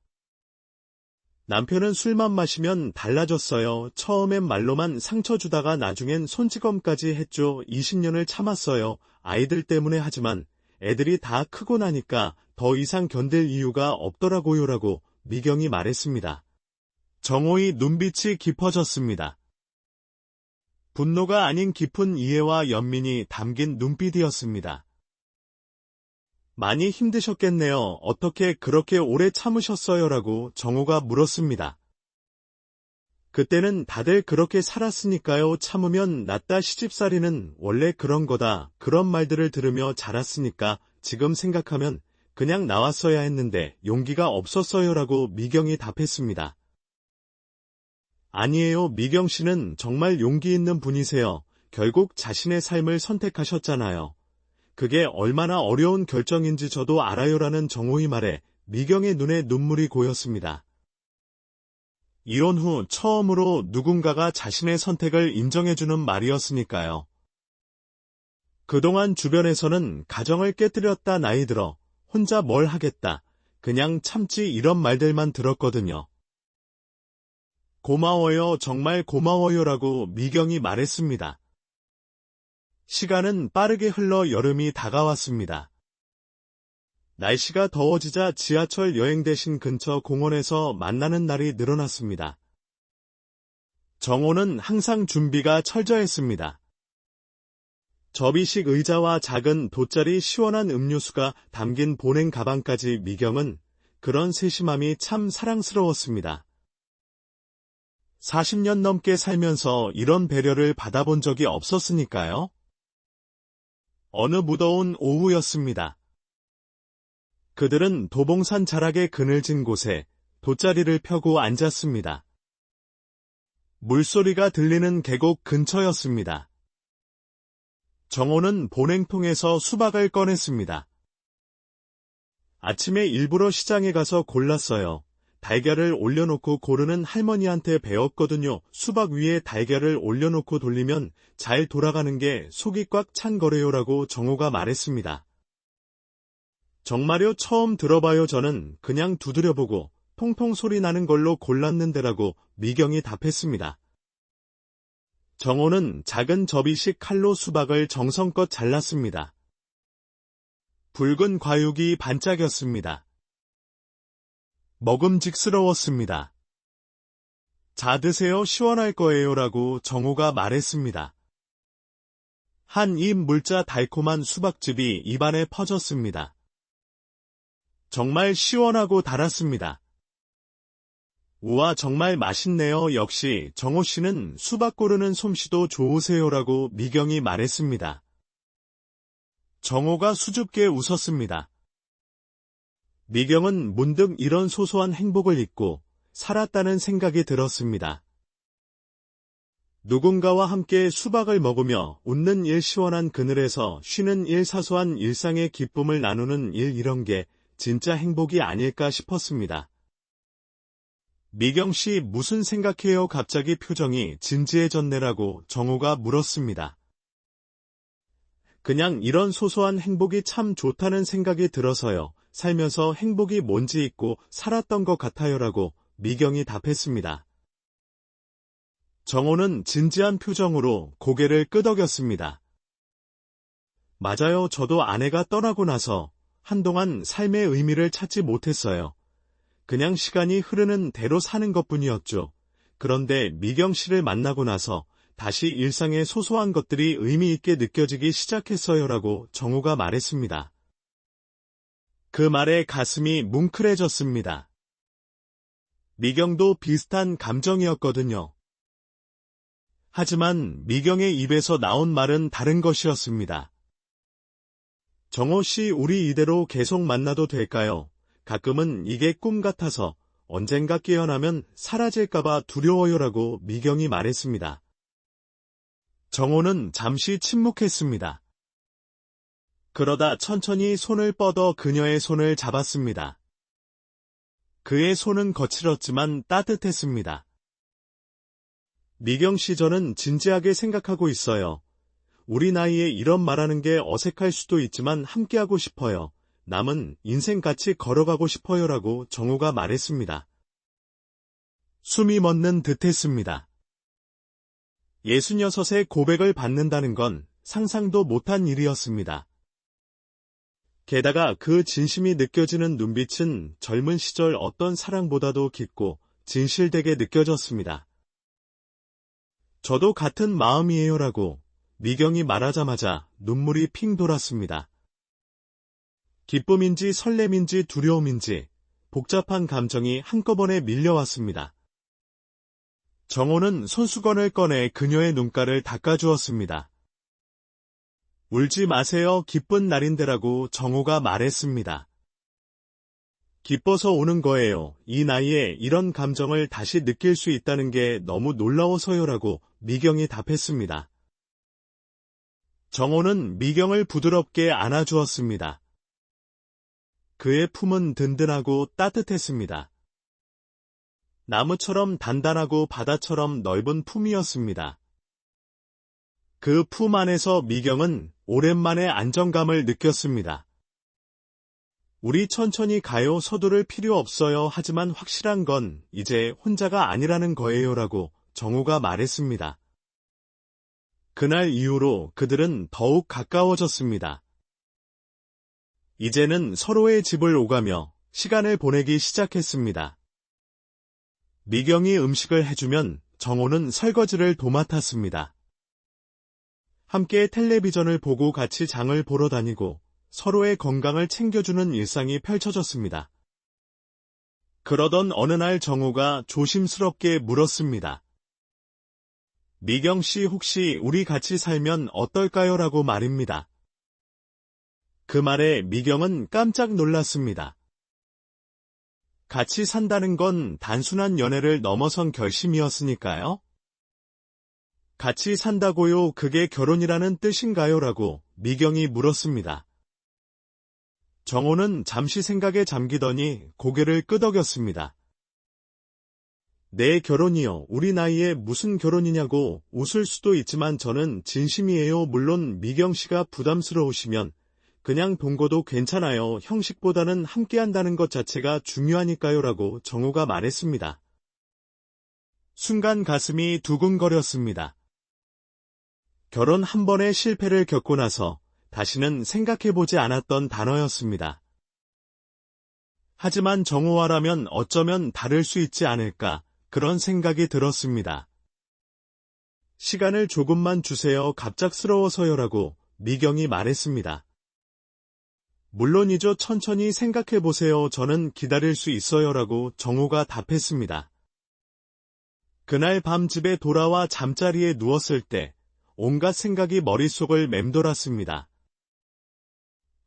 남편은 술만 마시면 달라졌어요. 처음엔 말로만 상처 주다가 나중엔 손찌검까지 했죠. 20년을 참았어요. 아이들 때문에. 하지만 애들이 다 크고 나니까 더 이상 견딜 이유가 없더라고요라고 미경이 말했습니다. 정호의 눈빛이 깊어졌습니다. 분노가 아닌 깊은 이해와 연민이 담긴 눈빛이었습니다. 많이 힘드셨겠네요. 어떻게 그렇게 오래 참으셨어요라고 정호가 물었습니다. 그때는 다들 그렇게 살았으니까요. 참으면 낫다. 시집살이는 원래 그런 거다. 그런 말들을 들으며 자랐으니까 지금 생각하면 그냥 나왔어야 했는데 용기가 없었어요라고 미경이 답했습니다. 아니에요. 미경 씨는 정말 용기 있는 분이세요. 결국 자신의 삶을 선택하셨잖아요. 그게 얼마나 어려운 결정인지 저도 알아요라는 정호의 말에 미경의 눈에 눈물이 고였습니다. 이혼 후 처음으로 누군가가 자신의 선택을 인정해주는 말이었으니까요. 그동안 주변에서는 가정을 깨뜨렸다, 나이 들어 혼자 뭘 하겠다, 그냥 참지, 이런 말들만 들었거든요. 고마워요, 정말 고마워요라고 미경이 말했습니다. 시간은 빠르게 흘러 여름이 다가왔습니다. 날씨가 더워지자 지하철 여행 대신 근처 공원에서 만나는 날이 늘어났습니다. 정호는 항상 준비가 철저했습니다. 접이식 의자와 작은 돗자리, 시원한 음료수가 담긴 보냉 가방까지. 미경은 그런 세심함이 참 사랑스러웠습니다. 40년 넘게 살면서 이런 배려를 받아본 적이 없었으니까요. 어느 무더운 오후였습니다. 그들은 도봉산 자락의 그늘진 곳에 돗자리를 펴고 앉았습니다. 물소리가 들리는 계곡 근처였습니다. 정호는 보냉통에서 수박을 꺼냈습니다. 아침에 일부러 시장에 가서 골랐어요. 달걀을 올려놓고 고르는 할머니한테 배웠거든요. 수박 위에 달걀을 올려놓고 돌리면 잘 돌아가는 게 속이 꽉 찬 거래요라고 정호가 말했습니다. 정말요? 처음 들어봐요. 저는 그냥 두드려보고 통통 소리 나는 걸로 골랐는데라고 미경이 답했습니다. 정호는 작은 접이식 칼로 수박을 정성껏 잘랐습니다. 붉은 과육이 반짝였습니다. 먹음직스러웠습니다. 자, 드세요. 시원할 거예요라고 정호가 말했습니다. 한 입 물자 달콤한 수박즙이 입안에 퍼졌습니다. 정말 시원하고 달았습니다. 우와, 정말 맛있네요. 역시 정호 씨는 수박 고르는 솜씨도 좋으세요라고 미경이 말했습니다. 정호가 수줍게 웃었습니다. 미경은 문득 이런 소소한 행복을 잊고 살았다는 생각이 들었습니다. 누군가와 함께 수박을 먹으며 웃는 일, 시원한 그늘에서 쉬는 일, 사소한 일상의 기쁨을 나누는 일, 이런 게 진짜 행복이 아닐까 싶었습니다. 미경 씨, 무슨 생각해요? 갑자기 표정이 진지해졌네라고 정호가 물었습니다. 그냥 이런 소소한 행복이 참 좋다는 생각이 들어서요. 살면서 행복이 뭔지 잊고 살았던 것 같아요라고 미경이 답했습니다. 정호는 진지한 표정으로 고개를 끄덕였습니다. 맞아요. 저도 아내가 떠나고 나서 한동안 삶의 의미를 찾지 못했어요. 그냥 시간이 흐르는 대로 사는 것뿐이었죠. 그런데 미경 씨를 만나고 나서 다시 일상의 소소한 것들이 의미 있게 느껴지기 시작했어요라고 정호가 말했습니다. 그 말에 가슴이 뭉클해졌습니다. 미경도 비슷한 감정이었거든요. 하지만 미경의 입에서 나온 말은 다른 것이었습니다. 정호 씨, 우리 이대로 계속 만나도 될까요? 가끔은 이게 꿈 같아서 언젠가 깨어나면 사라질까봐 두려워요라고 미경이 말했습니다. 정호는 잠시 침묵했습니다. 그러다 천천히 손을 뻗어 그녀의 손을 잡았습니다. 그의 손은 거칠었지만 따뜻했습니다. 미경 씨, 저는 진지하게 생각하고 있어요. 우리 나이에 이런 말하는 게 어색할 수도 있지만 함께하고 싶어요. 남은 인생 같이 걸어가고 싶어요라고 정호가 말했습니다. 숨이 멎는 듯했습니다. 66의 고백을 받는다는 건 상상도 못한 일이었습니다. 게다가 그 진심이 느껴지는 눈빛은 젊은 시절 어떤 사랑보다도 깊고 진실되게 느껴졌습니다. 저도 같은 마음이에요라고 미경이 말하자마자 눈물이 핑 돌았습니다. 기쁨인지 설렘인지 두려움인지 복잡한 감정이 한꺼번에 밀려왔습니다. 정호는 손수건을 꺼내 그녀의 눈가를 닦아주었습니다. 울지 마세요. 기쁜 날인데라고 정호가 말했습니다. 기뻐서 우는 거예요. 이 나이에 이런 감정을 다시 느낄 수 있다는 게 너무 놀라워서요라고 미경이 답했습니다. 정호는 미경을 부드럽게 안아주었습니다. 그의 품은 든든하고 따뜻했습니다. 나무처럼 단단하고 바다처럼 넓은 품이었습니다. 그 품 안에서 미경은 오랜만에 안정감을 느꼈습니다. 우리 천천히 가요. 서두를 필요 없어요. 하지만 확실한 건 이제 혼자가 아니라는 거예요라고 정호가 말했습니다. 그날 이후로 그들은 더욱 가까워졌습니다. 이제는 서로의 집을 오가며 시간을 보내기 시작했습니다. 미경이 음식을 해주면 정호는 설거지를 도맡았습니다. 함께 텔레비전을 보고 같이 장을 보러 다니고 서로의 건강을 챙겨주는 일상이 펼쳐졌습니다. 그러던 어느 날 정호가 조심스럽게 물었습니다. 미경 씨, 혹시 우리 같이 살면 어떨까요? 라고 말입니다. 그 말에 미경은 깜짝 놀랐습니다. 같이 산다는 건 단순한 연애를 넘어선 결심이었으니까요. 같이 산다고요? 그게 결혼이라는 뜻인가요? 라고 미경이 물었습니다. 정호는 잠시 생각에 잠기더니 고개를 끄덕였습니다. 내 결혼이요. 우리 나이에 무슨 결혼이냐고 웃을 수도 있지만 저는 진심이에요. 물론 미경 씨가 부담스러우시면 그냥 동거도 괜찮아요. 형식보다는 함께한다는 것 자체가 중요하니까요. 라고 정호가 말했습니다. 순간 가슴이 두근거렸습니다. 결혼 한 번의 실패를 겪고 나서 다시는 생각해보지 않았던 단어였습니다. 하지만 정호와라면 어쩌면 다를 수 있지 않을까, 그런 생각이 들었습니다. 시간을 조금만 주세요. 갑작스러워서요라고 미경이 말했습니다. 물론이죠. 천천히 생각해보세요. 저는 기다릴 수 있어요라고 정호가 답했습니다. 그날 밤 집에 돌아와 잠자리에 누웠을 때 온갖 생각이 머릿속을 맴돌았습니다.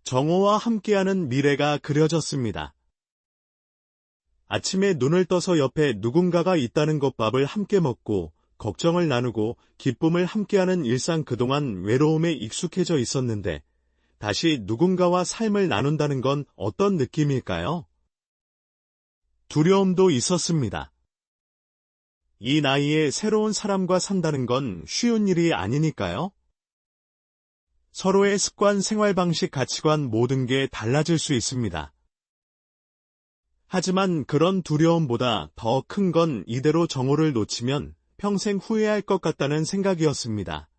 정호와 함께하는 미래가 그려졌습니다. 아침에 눈을 떠서 옆에 누군가가 있다는 것, 밥을 함께 먹고 걱정을 나누고 기쁨을 함께하는 일상. 그동안 외로움에 익숙해져 있었는데 다시 누군가와 삶을 나눈다는 건 어떤 느낌일까요? 두려움도 있었습니다. 이 나이에 새로운 사람과 산다는 건 쉬운 일이 아니니까요. 서로의 습관, 생활 방식, 가치관, 모든 게 달라질 수 있습니다. 하지만 그런 두려움보다 더 큰 건 이대로 정호를 놓치면 평생 후회할 것 같다는 생각이었습니다.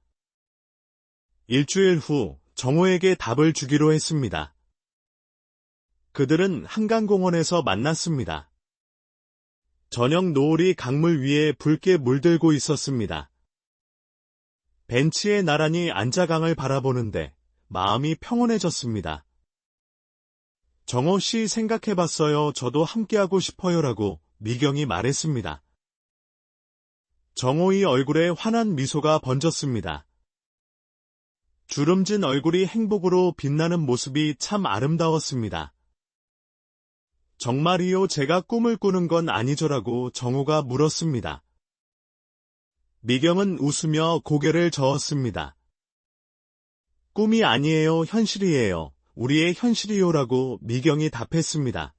일주일 후 정호에게 답을 주기로 했습니다. 그들은 한강공원에서 만났습니다. 저녁 노을이 강물 위에 붉게 물들고 있었습니다. 벤치에 나란히 앉아 강을 바라보는데 마음이 평온해졌습니다. 정호 씨, 생각해봤어요. 저도 함께하고 싶어요라고 미경이 말했습니다. 정호의 얼굴에 환한 미소가 번졌습니다. 주름진 얼굴이 행복으로 빛나는 모습이 참 아름다웠습니다. 정말이요, 제가 꿈을 꾸는 건 아니죠라고 정호가 물었습니다. 미경은 웃으며 고개를 저었습니다. 꿈이 아니에요, 현실이에요. 우리의 현실이요라고 미경이 답했습니다.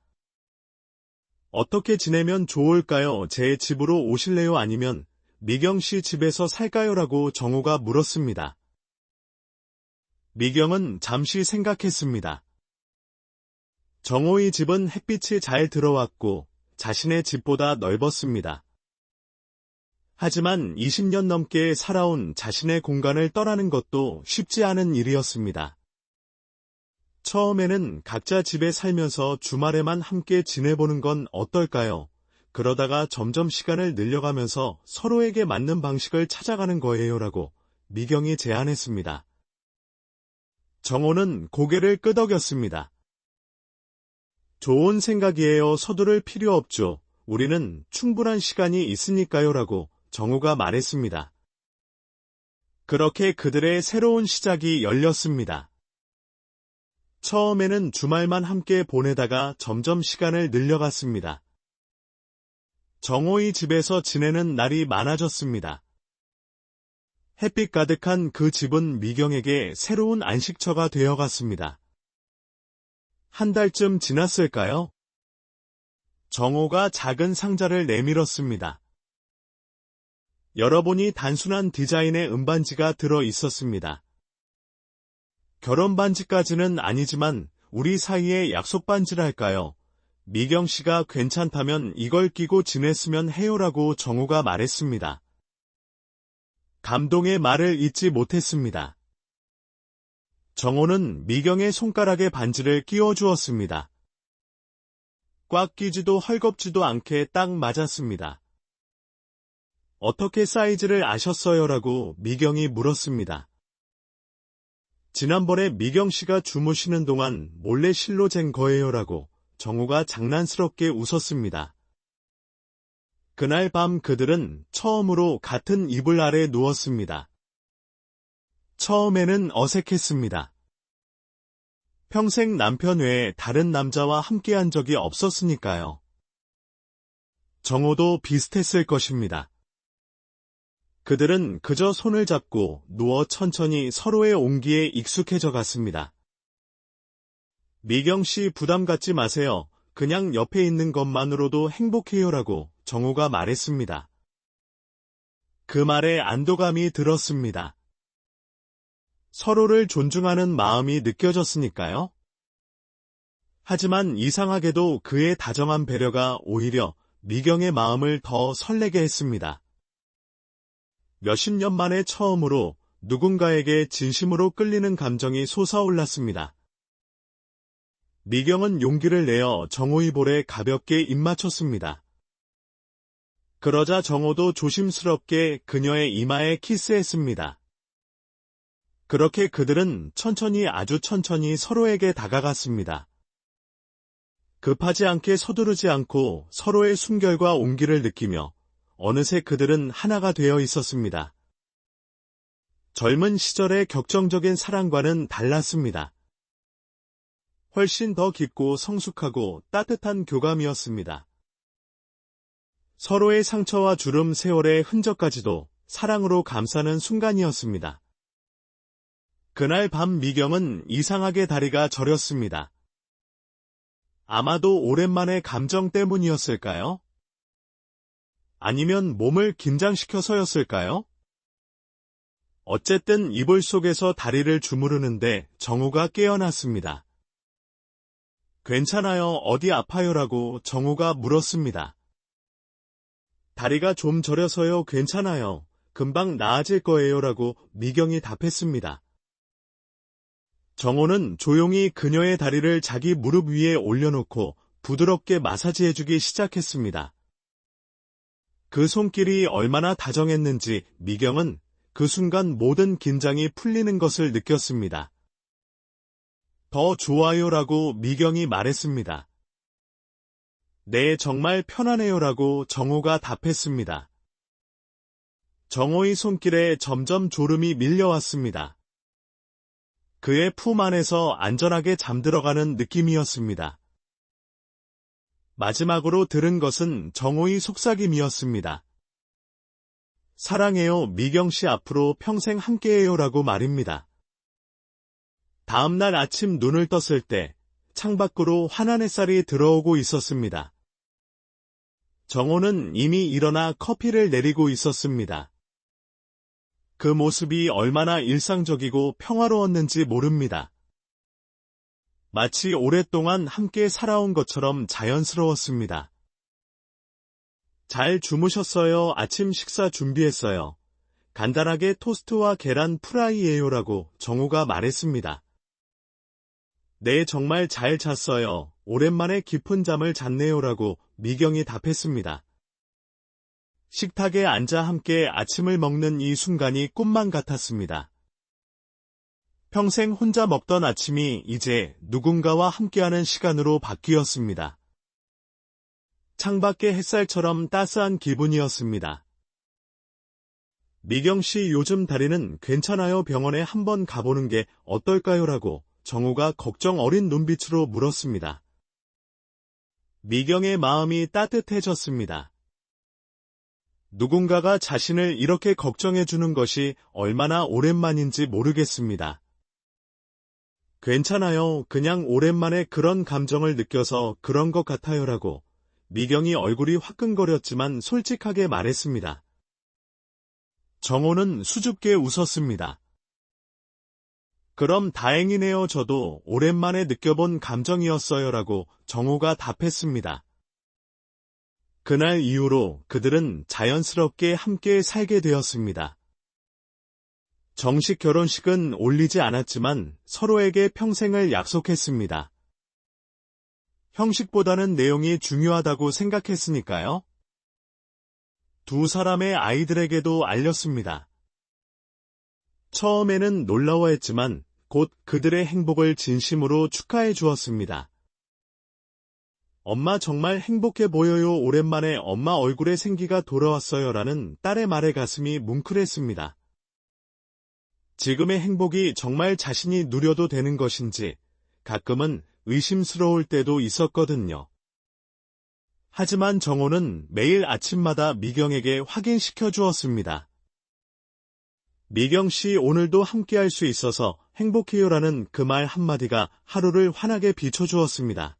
어떻게 지내면 좋을까요? 제 집으로 오실래요? 아니면 미경 씨 집에서 살까요?라고 정호가 물었습니다. 미경은 잠시 생각했습니다. 정호의 집은 햇빛이 잘 들어왔고 자신의 집보다 넓었습니다. 하지만 20년 넘게 살아온 자신의 공간을 떠나는 것도 쉽지 않은 일이었습니다. 처음에는 각자 집에 살면서 주말에만 함께 지내보는 건 어떨까요? 그러다가 점점 시간을 늘려가면서 서로에게 맞는 방식을 찾아가는 거예요라고 미경이 제안했습니다. 정호는 고개를 끄덕였습니다. 좋은 생각이에요. 서두를 필요 없죠. 우리는 충분한 시간이 있으니까요라고 정호가 말했습니다. 그렇게 그들의 새로운 시작이 열렸습니다. 처음에는 주말만 함께 보내다가 점점 시간을 늘려갔습니다. 정호의 집에서 지내는 날이 많아졌습니다. 햇빛 가득한 그 집은 미경에게 새로운 안식처가 되어갔습니다. 한 달쯤 지났을까요? 정호가 작은 상자를 내밀었습니다. 열어보니 단순한 디자인의 은반지가 들어 있었습니다. 결혼 반지까지는 아니지만 우리 사이의 약속 반지랄까요? 미경 씨가 괜찮다면 이걸 끼고 지냈으면 해요라고 정호가 말했습니다. 감동의 말을 잊지 못했습니다. 정호는 미경의 손가락에 반지를 끼워주었습니다. 꽉 끼지도 헐겁지도 않게 딱 맞았습니다. 어떻게 사이즈를 아셨어요라고 미경이 물었습니다. 지난번에 미경 씨가 주무시는 동안 몰래 실로 잰 거예요라고 정호가 장난스럽게 웃었습니다. 그날 밤 그들은 처음으로 같은 이불 아래 누웠습니다. 처음에는 어색했습니다. 평생 남편 외에 다른 남자와 함께한 적이 없었으니까요. 정호도 비슷했을 것입니다. 그들은 그저 손을 잡고 누워 천천히 서로의 온기에 익숙해져 갔습니다. 미경 씨 부담 갖지 마세요. 그냥 옆에 있는 것만으로도 행복해요라고 정호가 말했습니다. 그 말에 안도감이 들었습니다. 서로를 존중하는 마음이 느껴졌으니까요. 하지만 이상하게도 그의 다정한 배려가 오히려 미경의 마음을 더 설레게 했습니다. 몇십 년 만에 처음으로 누군가에게 진심으로 끌리는 감정이 솟아올랐습니다. 미경은 용기를 내어 정호의 볼에 가볍게 입맞췄습니다. 그러자 정호도 조심스럽게 그녀의 이마에 키스했습니다. 그렇게 그들은 천천히 아주 천천히 서로에게 다가갔습니다. 급하지 않게 서두르지 않고 서로의 숨결과 온기를 느끼며 어느새 그들은 하나가 되어 있었습니다. 젊은 시절의 격정적인 사랑과는 달랐습니다. 훨씬 더 깊고 성숙하고 따뜻한 교감이었습니다. 서로의 상처와 주름 세월의 흔적까지도 사랑으로 감싸는 순간이었습니다. 그날 밤 미경은 이상하게 다리가 저렸습니다. 아마도 오랜만의 감정 때문이었을까요? 아니면 몸을 긴장시켜서였을까요? 어쨌든 이불 속에서 다리를 주무르는데 정호가 깨어났습니다. 괜찮아요, 어디 아파요라고 정호가 물었습니다. 다리가 좀 저려서요, 괜찮아요. 금방 나아질 거예요라고 미경이 답했습니다. 정호는 조용히 그녀의 다리를 자기 무릎 위에 올려놓고 부드럽게 마사지해주기 시작했습니다. 그 손길이 얼마나 다정했는지 미경은 그 순간 모든 긴장이 풀리는 것을 느꼈습니다. 더 좋아요라고 미경이 말했습니다. 네, 정말 편하네요라고 정호가 답했습니다. 정호의 손길에 점점 졸음이 밀려왔습니다. 그의 품 안에서 안전하게 잠들어가는 느낌이었습니다. 마지막으로 들은 것은 정호의 속삭임이었습니다. 사랑해요, 미경 씨 앞으로 평생 함께해요라고 말입니다. 다음날 아침 눈을 떴을 때 창밖으로 환한 햇살이 들어오고 있었습니다. 정호는 이미 일어나 커피를 내리고 있었습니다. 그 모습이 얼마나 일상적이고 평화로웠는지 모릅니다. 마치 오랫동안 함께 살아온 것처럼 자연스러웠습니다. 잘 주무셨어요? 아침 식사 준비했어요. 간단하게 토스트와 계란 프라이예요라고 정호가 말했습니다. 네, 정말 잘 잤어요. 오랜만에 깊은 잠을 잤네요라고 미경이 답했습니다. 식탁에 앉아 함께 아침을 먹는 이 순간이 꿈만 같았습니다. 평생 혼자 먹던 아침이 이제 누군가와 함께하는 시간으로 바뀌었습니다. 창밖의 햇살처럼 따스한 기분이었습니다. 미경 씨 요즘 다리는 괜찮아요? 병원에 한번 가보는 게 어떨까요? 라고 정호가 걱정 어린 눈빛으로 물었습니다. 미경의 마음이 따뜻해졌습니다. 누군가가 자신을 이렇게 걱정해주는 것이 얼마나 오랜만인지 모르겠습니다. 괜찮아요. 그냥 오랜만에 그런 감정을 느껴서 그런 것 같아요라고 미경이 얼굴이 화끈거렸지만 솔직하게 말했습니다. 정호는 수줍게 웃었습니다. 그럼 다행이네요. 저도 오랜만에 느껴본 감정이었어요라고 정호가 답했습니다. 그날 이후로 그들은 자연스럽게 함께 살게 되었습니다. 정식 결혼식은 올리지 않았지만 서로에게 평생을 약속했습니다. 형식보다는 내용이 중요하다고 생각했으니까요. 두 사람의 아이들에게도 알렸습니다. 처음에는 놀라워했지만 곧 그들의 행복을 진심으로 축하해 주었습니다. 엄마 정말 행복해 보여요. 오랜만에 엄마 얼굴에 생기가 돌아왔어요. 라는 딸의 말에 가슴이 뭉클했습니다. 지금의 행복이 정말 자신이 누려도 되는 것인지 가끔은 의심스러울 때도 있었거든요. 하지만 정호는 매일 아침마다 미경에게 확인시켜 주었습니다. 미경 씨 오늘도 함께할 수 있어서 행복해요라는 그 말 한마디가 하루를 환하게 비춰주었습니다.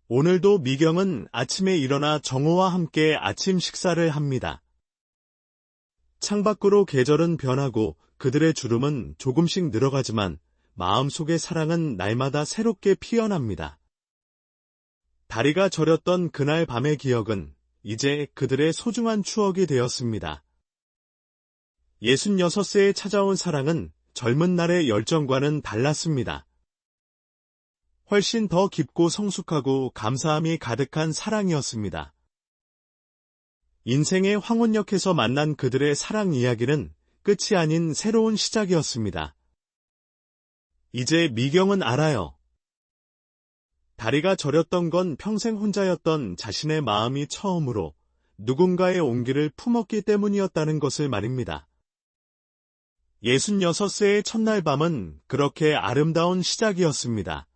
오늘도 미경은 아침에 일어나 정호와 함께 아침 식사를 합니다. 창밖으로 계절은 변하고 그들의 주름은 조금씩 늘어가지만 마음속의 사랑은 날마다 새롭게 피어납니다. 다리가 저렸던 그날 밤의 기억은 이제 그들의 소중한 추억이 되었습니다. 66세에 찾아온 사랑은 젊은 날의 열정과는 달랐습니다. 훨씬 더 깊고 성숙하고 감사함이 가득한 사랑이었습니다. 인생의 황혼역에서 만난 그들의 사랑 이야기는 끝이 아닌 새로운 시작이었습니다. 이제 미경은 알아요. 다리가 저렸던 건 평생 혼자였던 자신의 마음이 처음으로 누군가의 온기를 품었기 때문이었다는 것을 말입니다. 66세의 첫날 밤은 그렇게 아름다운 시작이었습니다.